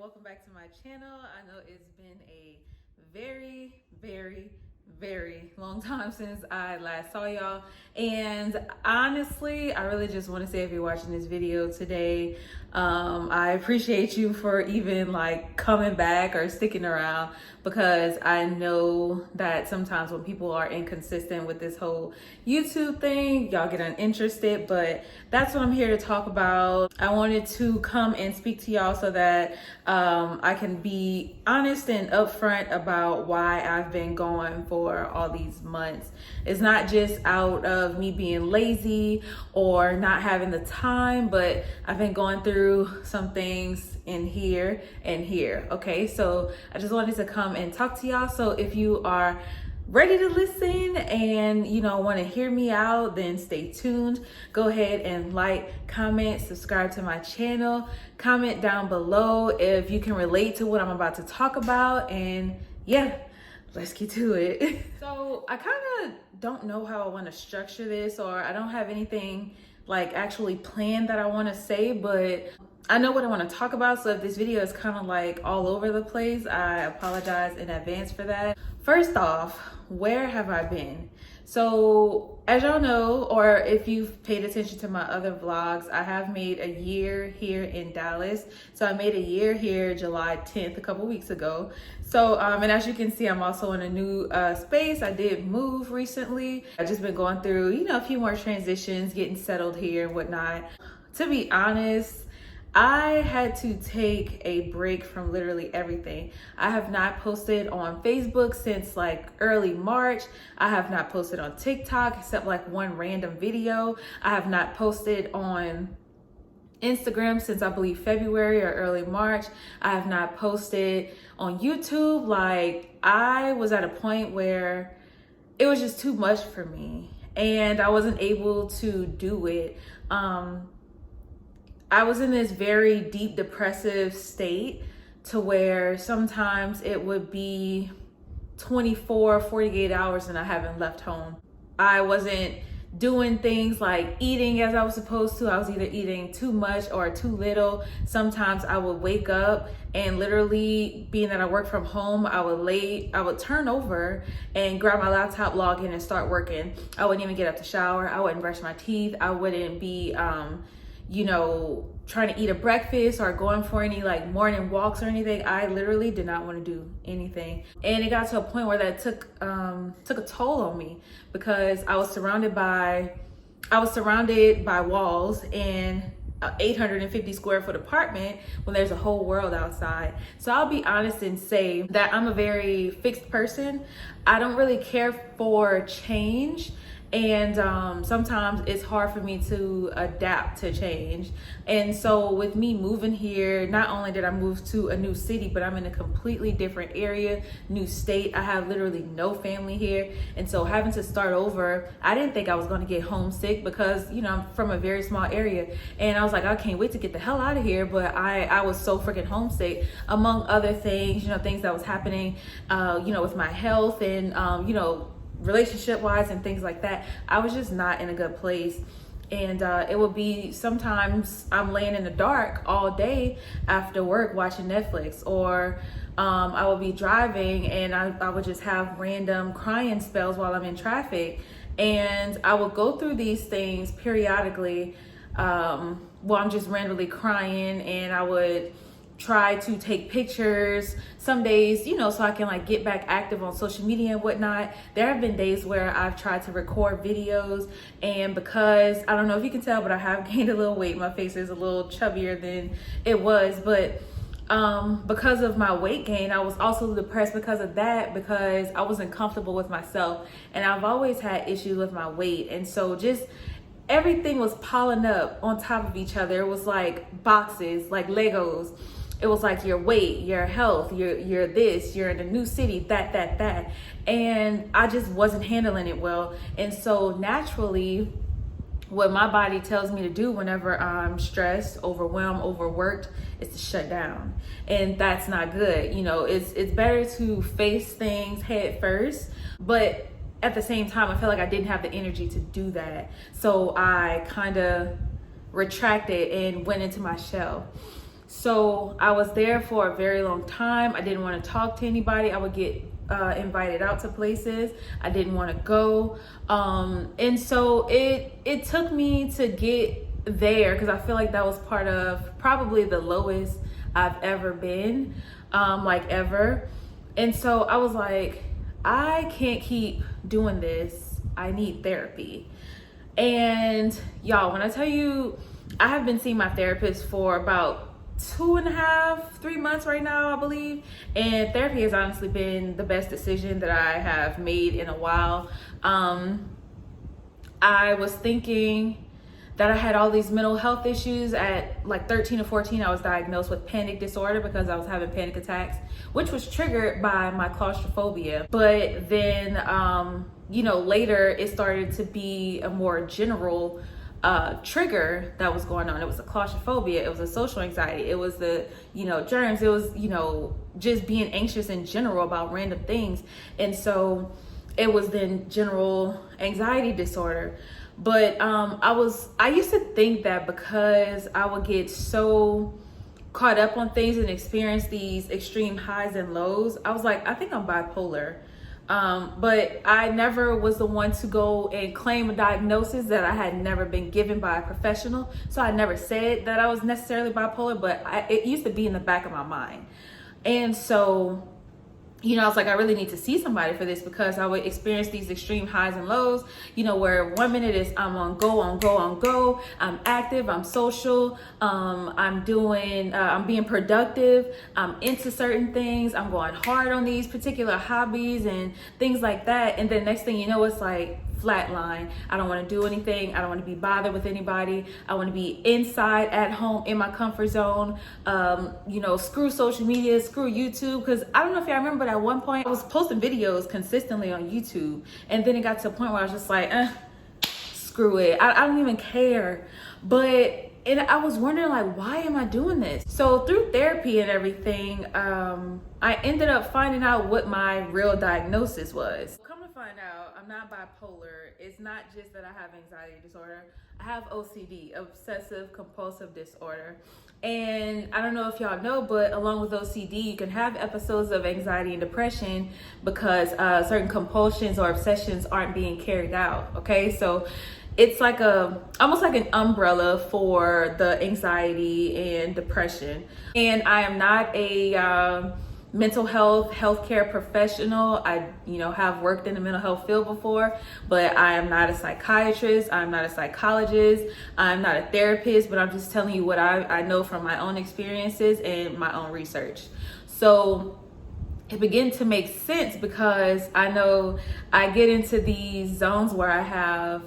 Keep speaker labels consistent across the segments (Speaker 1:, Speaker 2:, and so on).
Speaker 1: welcome back to my channel. I know it's been a very long time since I last saw y'all, and honestly I really just want to say, if you're watching this video today, I appreciate you for even like coming back or sticking around, because I know that sometimes when people are inconsistent with this whole YouTube thing, y'all get uninterested, but that's what I'm here to talk about. I wanted to come and speak to y'all so that I can be honest and upfront about why I've been going for all these months. It's not just out of me being lazy or not having the time, but I've been going through some things in here and here. Okay, so I just wanted to come and talk to y'all. So if you are ready to listen and want to hear me out, then stay tuned. Go ahead and like, comment, subscribe to my channel. Comment down below if you can relate to what I'm about to talk about, and yeah, let's get to it. So I kind of don't know how I want to structure this, or I don't have anything like actually planned that I want to say, but I know what I want to talk about. So if this video is kind of like all over the place, I apologize in advance for that. First off, where have I been? So as y'all know, or if you've paid attention to my other vlogs, I have made a year here in Dallas. So I made a year here July 10th, a couple weeks ago. So, and as you can see, I'm also in a new space. I did move recently. I've just been going through, a few more transitions, getting settled here and whatnot. To be honest, I had to take a break from literally everything. I have not posted on Facebook since like early March. I have not posted on TikTok except like one random video. I have not posted on Instagram since I believe February or early March. I have not posted on YouTube. Like, I was at a point where it was just too much for me and I wasn't able to do it. I was in this very deep depressive state to where sometimes it would be 24, 48 hours and I haven't left home. I wasn't doing things like eating as I was supposed to. I was either eating too much or too little. Sometimes I would wake up and literally, being that I work from home, I would turn over and grab my laptop, log in and start working. I wouldn't even get up to shower. I wouldn't brush my teeth. I wouldn't be trying to eat a breakfast or going for any like morning walks or anything. I literally did not want to do anything. And it got to a point where that took a toll on me, because I was surrounded by walls in an 850 square foot apartment when there's a whole world outside. So I'll be honest and say that I'm a very fixed person. I don't really care for change. And sometimes it's hard for me to adapt to change. And so with me moving here, not only did I move to a new city, but I'm in a completely different area, new state. I have literally no family here. And so having to start over, I didn't think I was going to get homesick, because, I'm from a very small area. And I was like, I can't wait to get the hell out of here. But I was so freaking homesick, among other things, things that was happening, with my health and, relationship wise and things like that. I was just not in a good place. And it would be sometimes I'm laying in the dark all day after work watching Netflix, or I would be driving and I would just have random crying spells while I'm in traffic. And I would go through these things periodically while I'm just randomly crying, and I would try to take pictures some days, so I can like get back active on social media and whatnot. There have been days where I've tried to record videos, and because I don't know if you can tell, but I have gained a little weight. My face is a little chubbier than it was, but because of my weight gain, I was also depressed because of that, because I wasn't comfortable with myself, and I've always had issues with my weight. And so just everything was piling up on top of each other. It was like boxes, like Legos. It was like your weight, your health, you're this, you're in a new city, that. And I just wasn't handling it well. And so naturally, what my body tells me to do whenever I'm stressed, overwhelmed, overworked, is to shut down. And that's not good. It's better to face things head first, but at the same time, I felt like I didn't have the energy to do that. So I kind of retracted and went into my shell. So I was there for a very long time. I didn't want to talk to anybody. I would get invited out to places I didn't want to go. And so it took me to get there, because I feel like that was part of probably the lowest I've ever been, like ever. And so I was like, I can't keep doing this. I need therapy. And y'all, when I tell you, I have been seeing my therapist for about 2.5, 3 months right now, I believe. And therapy has honestly been the best decision that I have made in a while. I was thinking that I had all these mental health issues. At like 13 or 14, I was diagnosed with panic disorder because I was having panic attacks, which was triggered by my claustrophobia. But then, later it started to be a more general trigger that was going on. It was the claustrophobia, it was the social anxiety, it was the, germs, it was, just being anxious in general about random things. And so it was then general anxiety disorder. But I used to think that because I would get so caught up on things and experience these extreme highs and lows, I was like, I think I'm bipolar. But I never was the one to go and claim a diagnosis that I had never been given by a professional. So I never said that I was necessarily bipolar, but it used to be in the back of my mind. And so, I was like, I really need to see somebody for this, because I would experience these extreme highs and lows, where 1 minute is I'm on go, I'm active, I'm social, I'm being productive, I'm into certain things, I'm going hard on these particular hobbies and things like that. And then next thing you know, it's like flatline. I don't want to do anything. I don't want to be bothered with anybody. I want to be inside at home in my comfort zone. Screw social media, screw YouTube. Because I don't know if y'all remember, but at one point I was posting videos consistently on YouTube, and then it got to a point where I was just like, screw it. I don't even care. And I was wondering, like, why am I doing this? So through therapy and everything, I ended up finding out what my real diagnosis was. Come to find out, I'm not bipolar. It's not just that I have anxiety disorder. I have OCD, obsessive compulsive disorder. And I don't know if y'all know, but along with OCD, you can have episodes of anxiety and depression because certain compulsions or obsessions aren't being carried out, okay? So it's like almost like an umbrella for the anxiety and depression. And I am not a mental healthcare professional. I have worked in the mental health field before, but I am not a psychiatrist, I'm not a psychologist, I'm not a therapist, but I'm just telling you what I know from my own experiences and my own research. So it began to make sense, because I know I get into these zones where I have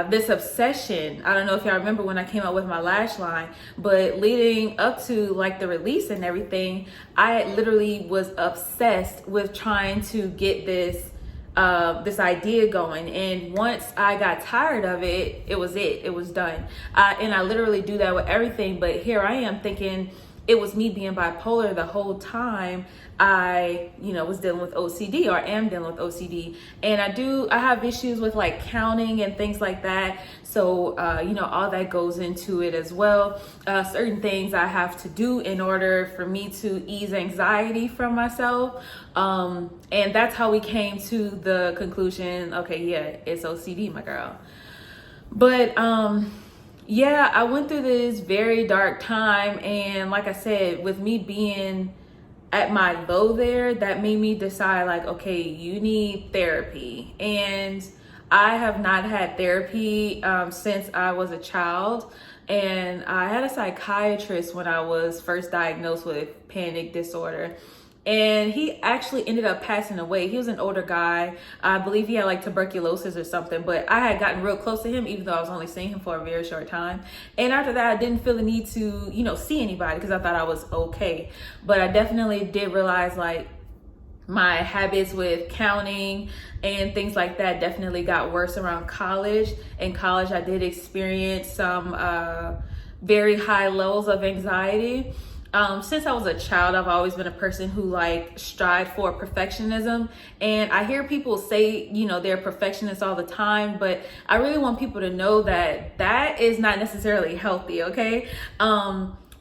Speaker 1: this obsession. I don't know if y'all remember when I came out with my lash line, but leading up to like the release and everything, I literally was obsessed with trying to get this idea going. And once I got tired of it, it was done. And I literally do that with everything. But here I am thinking it was me being bipolar the whole time. I, was dealing with OCD, or am dealing with OCD. And I have issues with like counting and things like that. So, all that goes into it as well. Certain things I have to do in order for me to ease anxiety from myself. And that's how we came to the conclusion, okay, yeah, it's OCD, my girl. But, yeah, I went through this very dark time. And like I said, with me being at my low there, that made me decide like, okay, you need therapy. And I have not had therapy since I was a child. And I had a psychiatrist when I was first diagnosed with panic disorder. And he actually ended up passing away. He was an older guy. I believe he had like tuberculosis or something, but I had gotten real close to him, even though I was only seeing him for a very short time. And after that, I didn't feel the need to, see anybody, because I thought I was okay. But I definitely did realize like my habits with counting and things like that definitely got worse around college. In college, I did experience some very high levels of anxiety. Since I was a child, I've always been a person who strive for perfectionism. And I hear people say, they're perfectionists all the time, but I really want people to know that that is not necessarily healthy, okay?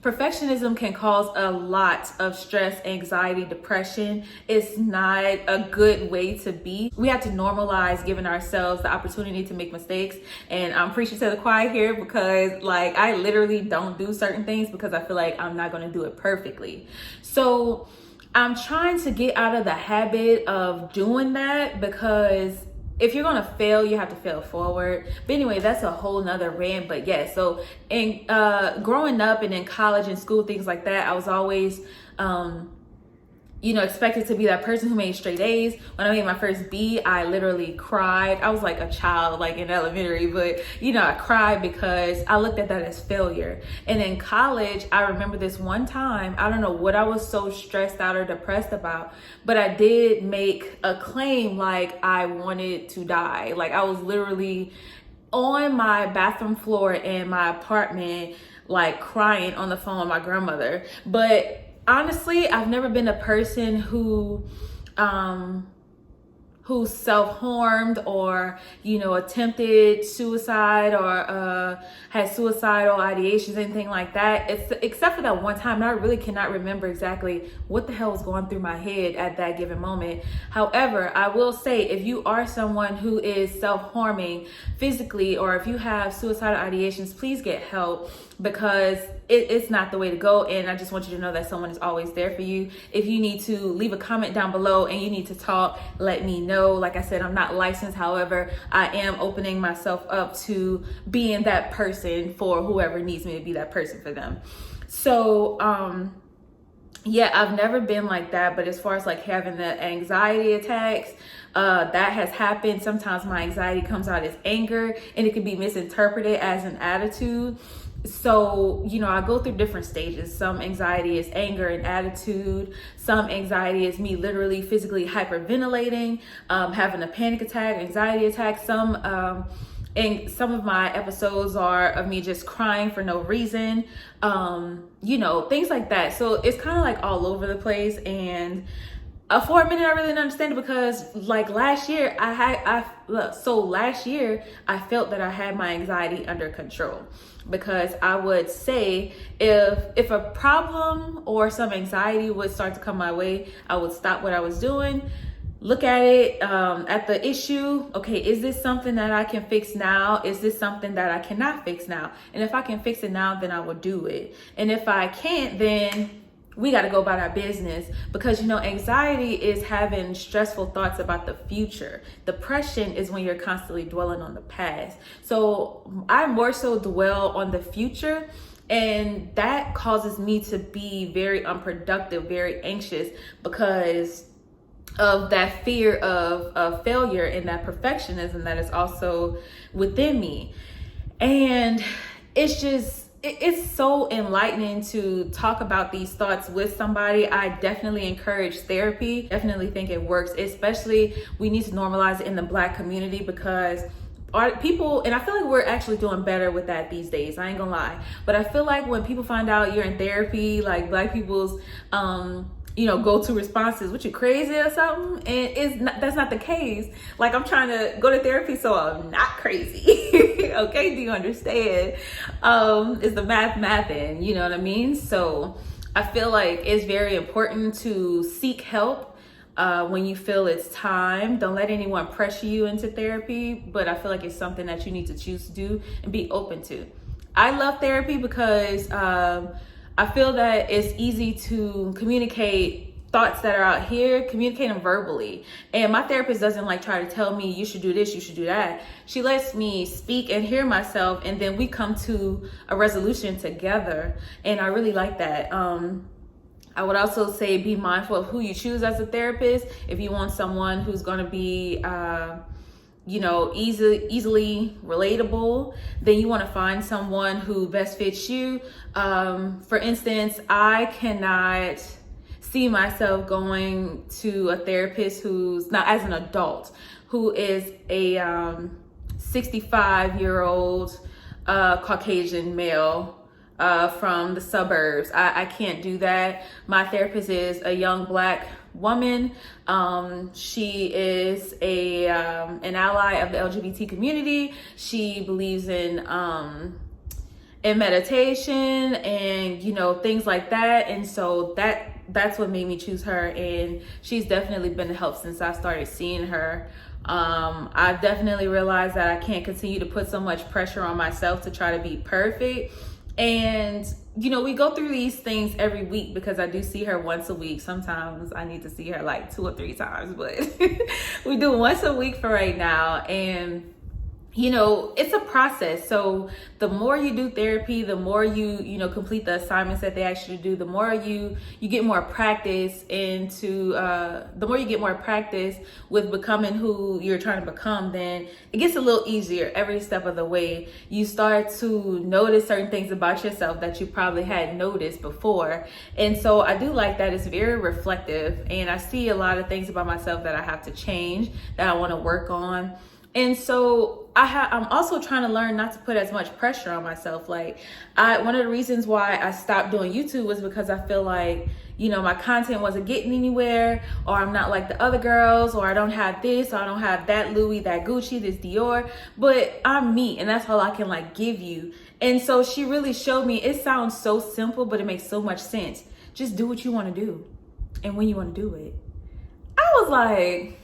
Speaker 1: Perfectionism can cause a lot of stress, anxiety, depression. It's not a good way to be. We have to normalize giving ourselves the opportunity to make mistakes. And I'm preaching to the choir here because like I literally don't do certain things because I feel like I'm not going to do it perfectly. So I'm trying to get out of the habit of doing that, because if you're gonna fail, you have to fail forward. But anyway, that's a whole nother rant. But yeah, so in growing up and in college and school, things like that, I was always expected to be that person who made straight A's. When I made my first B, I literally cried. I was like a child, like in elementary, but I cried because I looked at that as failure. And in college, I remember this one time, I don't know what I was so stressed out or depressed about, but I did make a claim like I wanted to die. Like I was literally on my bathroom floor in my apartment, like crying on the phone with my grandmother. But honestly, I've never been a person who self-harmed or, attempted suicide or had suicidal ideations, anything like that. Except for that one time, and I really cannot remember exactly what the hell was going through my head at that given moment. However, I will say, if you are someone who is self-harming physically, or if you have suicidal ideations, please get help, because it's not the way to go. And I just want you to know that someone is always there for you. If you need to leave a comment down below and you need to talk, let me know. Like I said, I'm not licensed. However, I am opening myself up to being that person for whoever needs me to be that person for them. So, yeah, I've never been like that. But as far as like having the anxiety attacks, that has happened. Sometimes my anxiety comes out as anger, and it can be misinterpreted as an attitude. So, I go through different stages. Some anxiety is anger and attitude. Some anxiety is me literally physically hyperventilating, having a panic attack, anxiety attack. And some of my episodes are of me just crying for no reason, things like that. So it's kind of like all over the place. And for a minute, I really didn't understand it, because like last year I felt that I had my anxiety under control, because I would say if a problem or some anxiety would start to come my way, I would stop what I was doing, look at it, at the issue. Okay, is this something that I can fix now? Is this something that I cannot fix now? And if I can fix it now, then I will do it. And if I can't, then we got to go about our business, because anxiety is having stressful thoughts about the future. Depression is when you're constantly dwelling on the past. So I more so dwell on the future, and that causes me to be very unproductive, very anxious, because of that fear of failure and that perfectionism that is also within me. And it's so enlightening to talk about these thoughts with somebody. I definitely encourage therapy. Definitely think it works, especially we need to normalize it in the Black community, because our people, and I feel like we're actually doing better with that these days. I ain't gonna lie. But I feel like when people find out you're in therapy, like Black people's go-to responses, what, you crazy or something? And that's not the case. Like, I'm trying to go to therapy, so I'm not crazy. Okay, do you understand? It's the mathing, you know what I mean? So I feel like it's very important to seek help when you feel it's time. Don't let anyone pressure you into therapy, but I feel like it's something that you need to choose to do and be open to. I love therapy because I feel that it's easy to communicate thoughts that are out here, communicate them verbally. And my therapist doesn't like try to tell me you should do this, you should do that. She lets me speak and hear myself, and then we come to a resolution together. And I really like that. I would also say be mindful of who you choose as a therapist. If you want someone who's going to be easily relatable, then you want to find someone who best fits you. For instance, I cannot see myself going to a therapist who's not, as an adult, who is a 65-year-old Caucasian male from the suburbs. I can't do that. My therapist is a young Black woman. She is an ally of the LGBT community. She believes in and meditation and, you know, things like that. And so that's what made me choose her. And she's definitely been a help since I started seeing her. I've definitely realized that I can't continue to put so much pressure on myself to try to be perfect. And, you know, we go through these things every week because I do see her once a week. Sometimes I need to see her like 2 or 3 times, but we do once a week for right now. And you know, it's a process. So the more you do therapy, the more you know, complete the assignments that they ask you to do, the more you get more practice into, the more you get more practice with becoming who you're trying to become, then it gets a little easier every step of the way. You start to notice certain things about yourself that you probably hadn't noticed before. And so I do like that. It's very reflective. And I see a lot of things about myself that I have to change, that I want to work on. And so I'm also trying to learn not to put as much pressure on myself. Like one of the reasons why I stopped doing YouTube was because I feel like, you know, my content wasn't getting anywhere, or I'm not like the other girls, or I don't have this, or I don't have that Louis, that Gucci, this Dior, but I'm me, and that's all I can like give you. And so she really showed me, it sounds so simple, but it makes so much sense. Just do what you want to do and when you want to do it. I was like,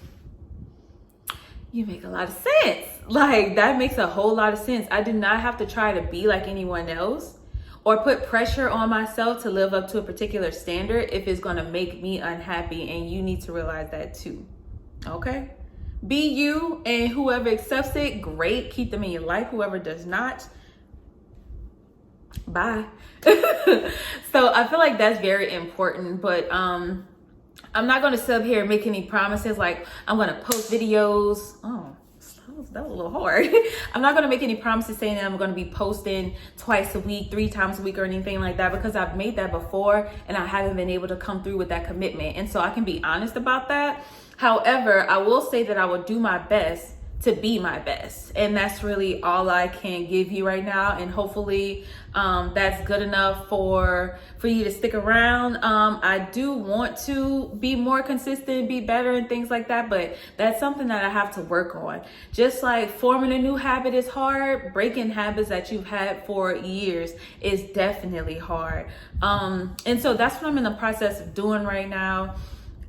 Speaker 1: you make a lot of sense. Like that makes a whole lot of sense. I do not have to try to be like anyone else or put pressure on myself to live up to a particular standard if it's going to make me unhappy. And you need to realize that too. Okay? Be you, and whoever accepts it, great. Keep them in your life. Whoever does not, bye. So I feel like that's very important, but I'm not going to sit up here and make any promises like I'm going to post videos. Oh, that was a little hard. I'm not going to make any promises saying that I'm going to be posting twice a week, 3 times a week, or anything like that, because I've made that before and I haven't been able to come through with that commitment. And so I can be honest about that. However, I will say that I will do my best to be my best, and that's really all I can give you right now. And hopefully that's good enough for you to stick around. I do want to be more consistent, be better, and things like that, but that's something that I have to work on. Just like forming a new habit is hard, breaking habits that you've had for years is definitely hard. And so that's what I'm in the process of doing right now.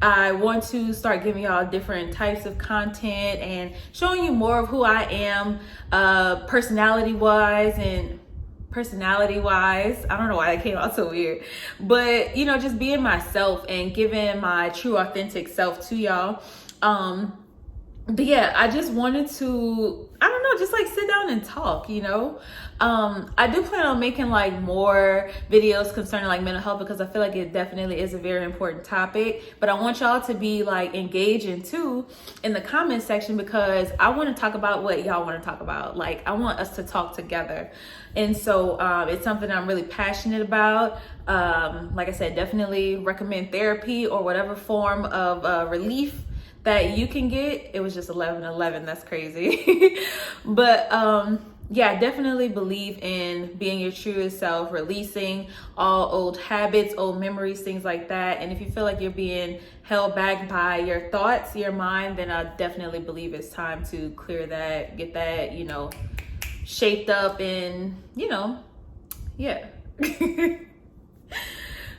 Speaker 1: I want to start giving y'all different types of content and showing you more of who I am, personality wise. I don't know why that came out so weird, but you know, just being myself and giving my true authentic self to y'all. But yeah, I just wanted to, I don't know, just like sit down and talk, you know. I do plan on making like more videos concerning like mental health, because I feel like it definitely is a very important topic. But I want y'all to be like engaging too in the comment section, because I want to talk about what y'all want to talk about. Like I want us to talk together. And so it's something I'm really passionate about. Like I said, definitely recommend therapy or whatever form of relief that you can get. It was just 11:11. That's crazy. But yeah, I definitely believe in being your truest self, releasing all old habits, old memories, things like that. And if you feel like you're being held back by your thoughts, your mind, then I definitely believe it's time to clear that, get that, you know, shaped up, and you know, yeah.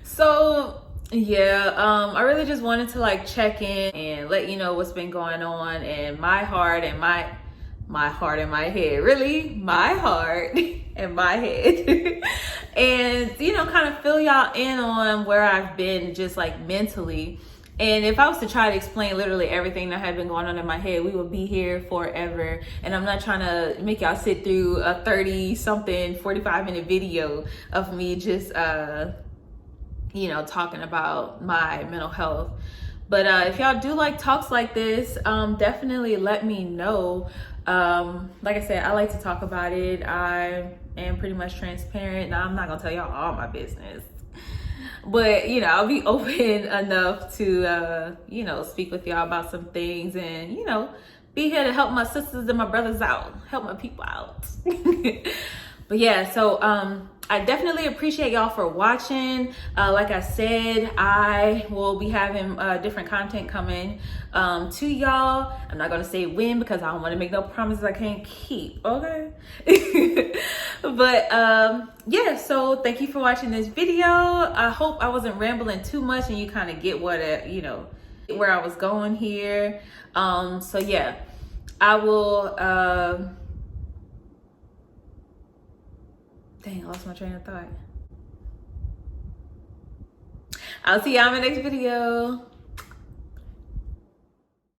Speaker 1: So yeah, I really just wanted to like check in and let you know what's been going on in my heart and my heart and my head, really my heart and my head. And you know, kind of fill y'all in on where I've been just like mentally. And if I was to try to explain literally everything that had been going on in my head, we would be here forever. And I'm not trying to make y'all sit through a 45-minute video of me just you know, talking about my mental health. But if y'all do like talks like this, definitely let me know. Like I said, I like to talk about it. I am pretty much transparent. Now, I'm not gonna tell y'all all my business, but you know, I'll be open enough to you know, speak with y'all about some things, and you know, be here to help my sisters and my brothers out, help my people out. But yeah, so I definitely appreciate y'all for watching. Like I said, I will be having different content coming to y'all. I'm not gonna say when because I don't want to make no promises I can't keep, okay? But yeah, so thank you for watching this video. I hope I wasn't rambling too much and you kind of get what you know, where I was going here. So yeah, I will dang, I lost my train of thought. I'll see y'all in my next video.